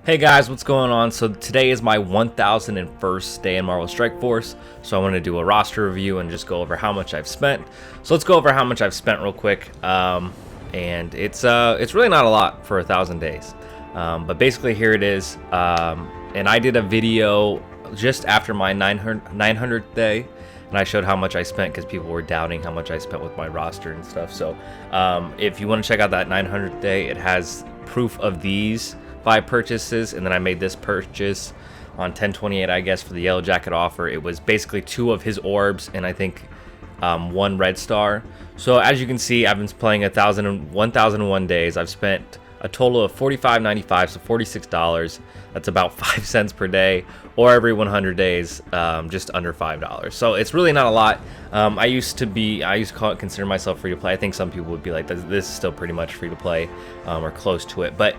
Hey guys, what's going on? So today is my 1001st day in Marvel Strike Force, so I want to do a roster review and just go over how much I've spent. So let's go over how much I've spent real quick, and it's really not a lot for 1,000 days, but basically here it is. And I did a video just after my 900th day, and I showed how much I spent because people were doubting how much I spent with my roster and stuff. So if you want to check out that 900th day, it has proof of these 5 purchases, and then I made this purchase on 10/28, I guess, for the Yellow Jacket offer. It was basically 2 of his orbs and I think 1 red star. So as you can see, I've been playing 1,001 days. I've spent a total of $45.95, so $46. That's about 5 cents per day, or every 100 days, just under $5. So it's really not a lot. I used to consider myself free to play. I think some people would be like, this is still pretty much free to play, or close to it. But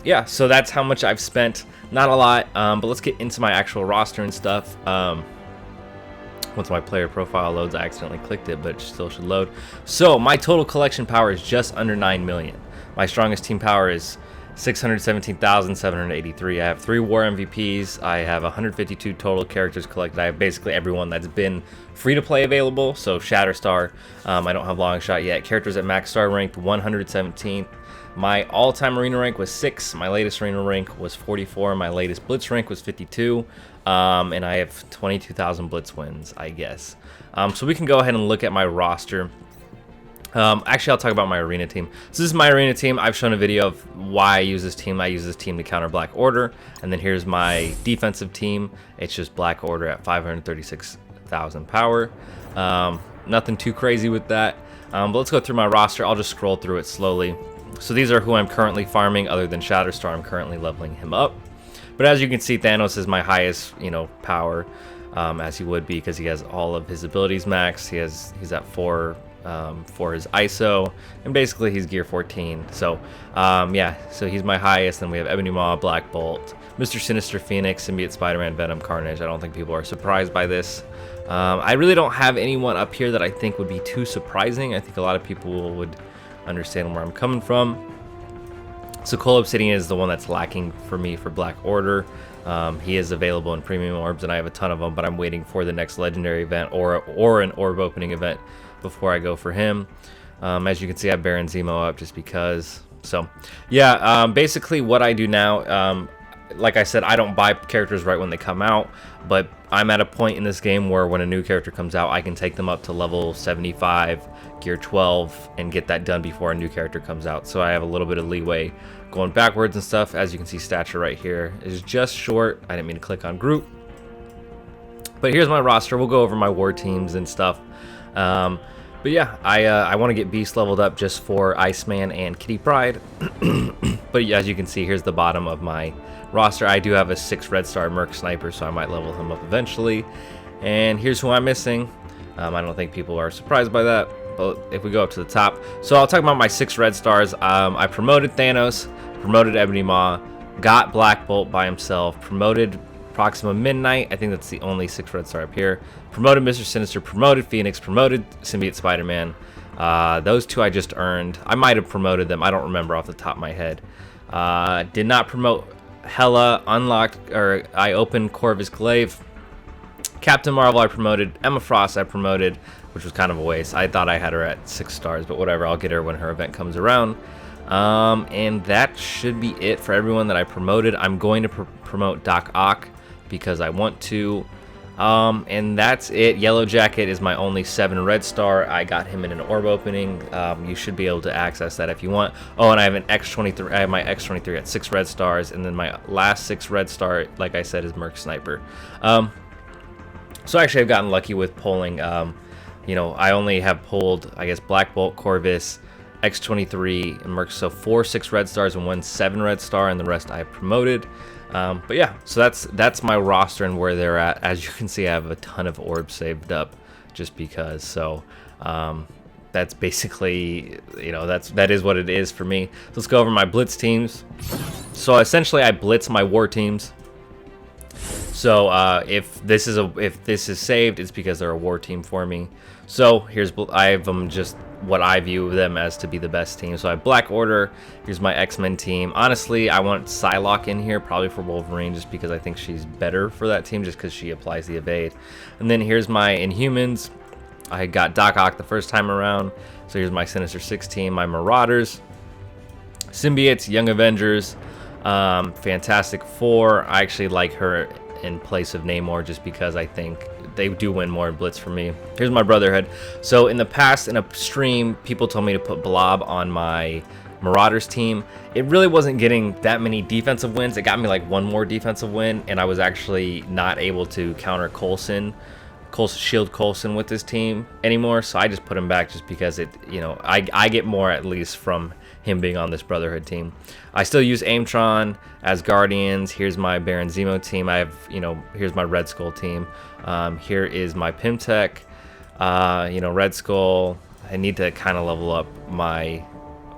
yeah, so that's how much I've spent. Not a lot, but let's get into my actual roster and stuff. Once my player profile loads, I accidentally clicked it, but it still should load. So my total collection power is just under 9 million. My strongest team power is 617,783. I have 3 war MVPs. I have 152 total characters collected. I have basically everyone that's been free to play available. So Shatterstar, I don't have Long Shot yet. Characters at max star ranked 117th. My all-time arena rank was 6. My latest arena rank was 44. My latest Blitz rank was 52. And I have 22,000 Blitz wins, I guess. So we can go ahead and look at my roster. Actually, I'll talk about my arena team. So this is my arena team. I've shown a video of why I use this team. I use this team to counter Black Order. And then here's my defensive team. It's just Black Order at 536,000 power. Nothing too crazy with that. But let's go through my roster. I'll just scroll through it slowly. So these are who I'm currently farming, other than Shatterstar. I'm currently leveling him up. But as you can see, Thanos is my highest, power, as he would be, because he has all of his abilities maxed. He's at 4 for his ISO, and basically he's gear 14. So yeah, so he's my highest. Then we have Ebony Maw, Black Bolt, Mr. Sinister, Phoenix, Symbiote, Spider-Man, Venom, Carnage. I don't think people are surprised by this. I really don't have anyone up here that I think would be too surprising. I think a lot of people would understand where I'm coming from. So Cole Obsidian is the one that's lacking for me for Black Order. He is available in premium orbs, and I have a ton of them, but I'm waiting for the next legendary event or an orb opening event before I go for him. As you can see, I have Baron Zemo up just because. So yeah, basically what I do now, like I said, I don't buy characters right when they come out, but I'm at a point in this game where when a new character comes out, I can take them up to level 75, gear 12, and get that done before a new character comes out. So I have a little bit of leeway going backwards and stuff. As you can see, stature right here is just short. I didn't mean to click on group. But here's my roster. We'll go over my war teams and stuff. But yeah, I want to get Beast leveled up just for Iceman and Kitty Pryde. But as you can see, here's the bottom of my roster. I do have a 6 red star Merc Sniper, so I might level him up eventually. And here's who I'm missing. I don't think people are surprised by that. But if we go up to the top, so I'll talk about my 6 red stars. I promoted Thanos, promoted Ebony Maw, got Black Bolt by himself, promoted Proxima Midnight. I think that's the only 6 red star up here. Promoted Mr. Sinister, promoted Phoenix, promoted Symbiote Spider-Man. Those 2 I just earned. I might have promoted them. I don't remember off the top of my head. Did not promote Hela. I opened Corvus Glaive. Captain Marvel I promoted. Emma Frost I promoted, which was kind of a waste. I thought I had her at 6 stars, but whatever. I'll get her when her event comes around. And that should be it for everyone that I promoted. I'm going to promote Doc Ock because I want to. And that's it. Yellow Jacket is my only 7 red star. I got him in an orb opening. You should be able to access that if you want. Oh, and I have an X23. I have my X23 at 6 red stars, and then my last 6 red star, like I said, is Merc Sniper. So actually, I've gotten lucky with pulling. I only have pulled, I guess, Black Bolt, Corvus, X23, and Merc. So 4 6 red stars and 1 7 red star, and the rest I have promoted. But yeah, so that's my roster and where they're at. As you can see, I have a ton of orbs saved up just because. So that's basically, that is what it is for me. Let's go over my Blitz teams. So essentially, I blitz my war teams. So if this is saved, it's because they're a war team for me. So I have them just what I view them as to be the best team. So I have Black Order. Here's my X-Men team. Honestly, I want Psylocke in here probably for Wolverine, just because I think she's better for that team, just because she applies the evade. And then here's my Inhumans. I got Doc Ock the first time around. So here's my Sinister Six team, my Marauders, Symbiotes, Young Avengers, Fantastic Four. I actually like her in place of Namor, just because I think they do win more in Blitz for me. Here's my Brotherhood. So in the past, in a stream, people told me to put Blob on my Marauders team. It really wasn't getting that many defensive wins. It got me like one more defensive win, and I was actually not able to counter shield Coulson with this team anymore. So I just put him back, just because I get more at least from him being on this Brotherhood team. I still use Aimtron as Guardians. Here's my Baron Zemo team. I have, here's my Red Skull team. Here is my Pimtech. Red Skull. I need to kind of level up my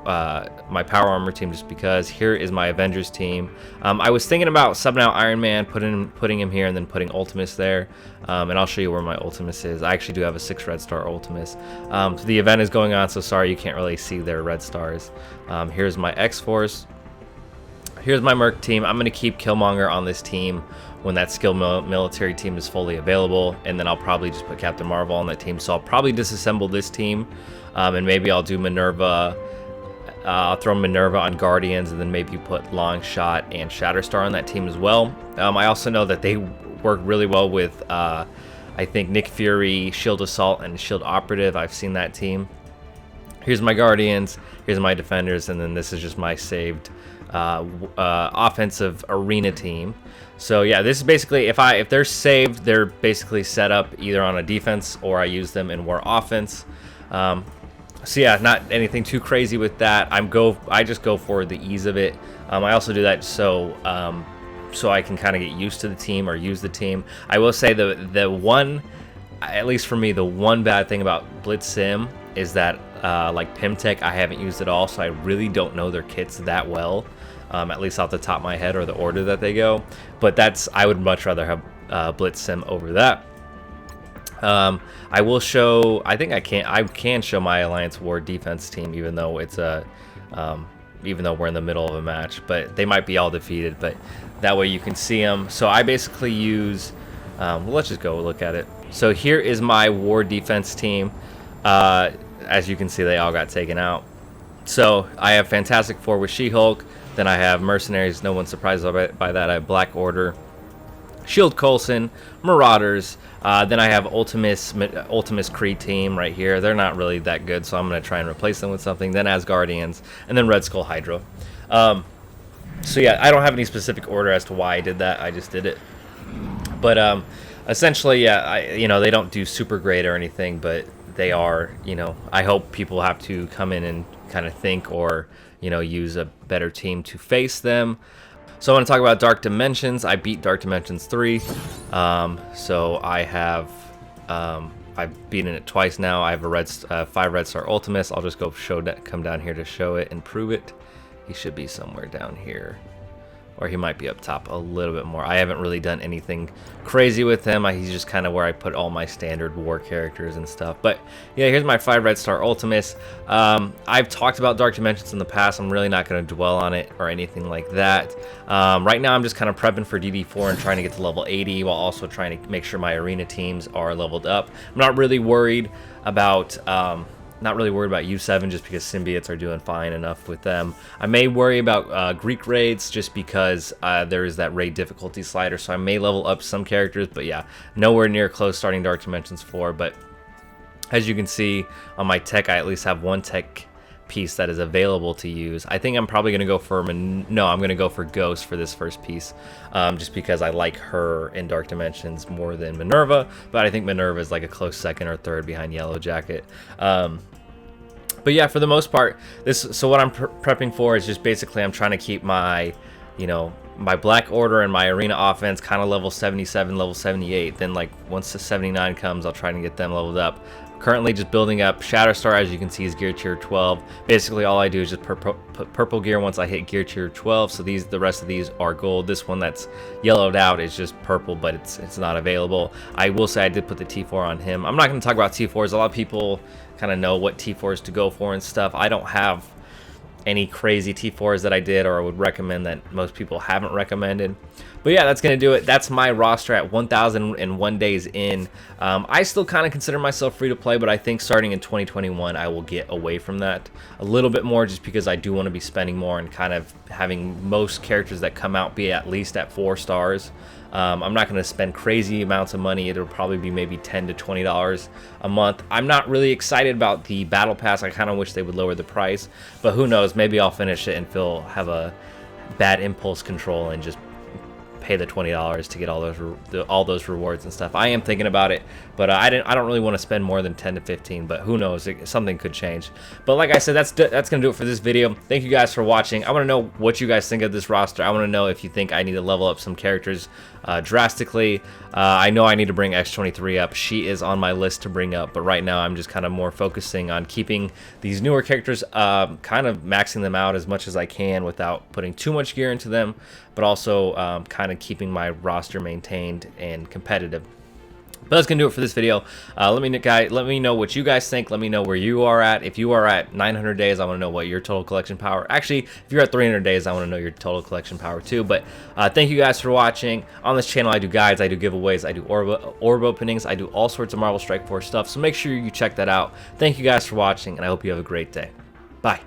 my Power Armor team, just because. Here is my Avengers team. I was thinking about subbing out Iron Man, putting him here, and then putting Ultimus there. And I'll show you where my Ultimus is. I actually do have a 6 red star Ultimus. So the event is going on, so sorry you can't really see their red stars. Here's my X-Force. Here's my Merc team. I'm going to keep Killmonger on this team when that skilled military team is fully available, and then I'll probably just put Captain Marvel on that team. So I'll probably disassemble this team, and maybe I'll do Minerva. I'll throw Minerva on Guardians, and then maybe put Longshot and Shatterstar on that team as well. I also know that they work really well with, I think, Nick Fury, Shield Assault, and Shield Operative. I've seen that team. Here's my Guardians. Here's my Defenders, and then this is just my saved offensive arena team. So yeah, this is basically, if they're saved, they're basically set up either on a defense or I use them in war offense. So yeah, not anything too crazy with that. I just go for the ease of it. I also do that so I can kind of get used to the team or use the team. I will say the one, at least for me, the one bad thing about Blitz Sim is that like Pimtech, I haven't used at all, so I really don't know their kits that well, at least off the top of my head, or the order that they go. But I would much rather have Blitz Sim over that. I will show, I think I can show my Alliance War defense team, even though it's even though we're in the middle of a match, but they might be all defeated, but that way you can see them. So I basically use, well, let's just go look at it. So here is my war defense team. As you can see, they all got taken out. So I have Fantastic Four with She-Hulk, then I have Mercenaries, no one's surprised by that. I have Black Order, Shield Coulson, Marauders, then I have Ultimus Creed team right here. They're not really that good, so I'm going to try and replace them with something. Then Asgardians, and then Red Skull Hydra. So yeah, I don't have any specific order as to why I did that. I just did it. But essentially, yeah, they don't do super great or anything, but they are, I hope people have to come in and kind of think or, use a better team to face them. So I want to talk about Dark Dimensions. I beat Dark Dimensions 3. So I have, I've beaten it twice now. I have a 5 red star Ultimus. I'll just come down here to show it and prove it. He should be somewhere down here, or he might be up top a little bit more. I haven't really done anything crazy with him. He's just kind of where I put all my standard war characters and stuff. But yeah, here's my 5 red star Ultimus. I've talked about Dark Dimensions in the past. I'm really not going to dwell on it or anything like that. Right now I'm just kind of prepping for DD4 and trying to get to level 80 while also trying to make sure my arena teams are leveled up. I'm not really worried about U7 just because symbiotes are doing fine enough with them. I may worry about Greek raids just because there is that raid difficulty slider, so I may level up some characters, but yeah, nowhere near close starting Dark Dimensions 4. But as you can see on my tech, I at least have one tech piece that is available to use. I think I'm probably going to go for I'm going to go for Ghost for this first piece, just because I like her in Dark Dimensions more than Minerva, but I think Minerva is like a close second or third behind Yellow Jacket. But yeah, for the most part, so what I'm prepping for is just basically I'm trying to keep my, my Black Order and my arena offense kind of level 77, level 78. Then like once the 79 comes, I'll try to get them leveled up. Currently just building up. Shatterstar, as you can see, is gear tier 12. Basically all I do is just put purple gear once I hit gear tier 12. So the rest of these are gold. This one that's yellowed out is just purple, but it's not available. I will say I did put the T4 on him. I'm not going to talk about T4s. A lot of people kind of know what T4s to go for and stuff. I don't have any crazy T4s that I did or would recommend that most people haven't recommended. But yeah, that's going to do it. That's my roster at 1,001 days in. I still kind of consider myself free to play, but I think starting in 2021, I will get away from that a little bit more just because I do want to be spending more and kind of having most characters that come out be at least at 4 stars. I'm not going to spend crazy amounts of money. It'll probably be maybe $10 to $20 a month. I'm not really excited about the battle pass. I kind of wish they would lower the price, but who knows? Maybe I'll finish it and have a bad impulse control and just pay the $20 to get all those rewards and stuff. I am thinking about it, but I don't really want to spend more than 10 to 15, but who knows, something could change. But like I said, that's gonna do it for this video. Thank you guys for watching. I want to know what you guys think of this roster. I want to know if you think I need to level up some characters drastically. I know I need to bring X23 up. She is on my list to bring up, but right now I'm just kind of more focusing on keeping these newer characters, kind of maxing them out as much as I can without putting too much gear into them, but also kind of keeping my roster maintained and competitive. But that's gonna do it for this video. Let me know what you guys think. Let me know where you are at. If you are at 900 days, I want to know what your total collection power. Actually, if you're at 300 days, I want to know your total collection power too. But thank you guys for watching. On this channel, I do guides, I do giveaways, I do orb openings, I do all sorts of Marvel Strike Force stuff. So make sure you check that out. Thank you guys for watching, and I hope you have a great day. Bye.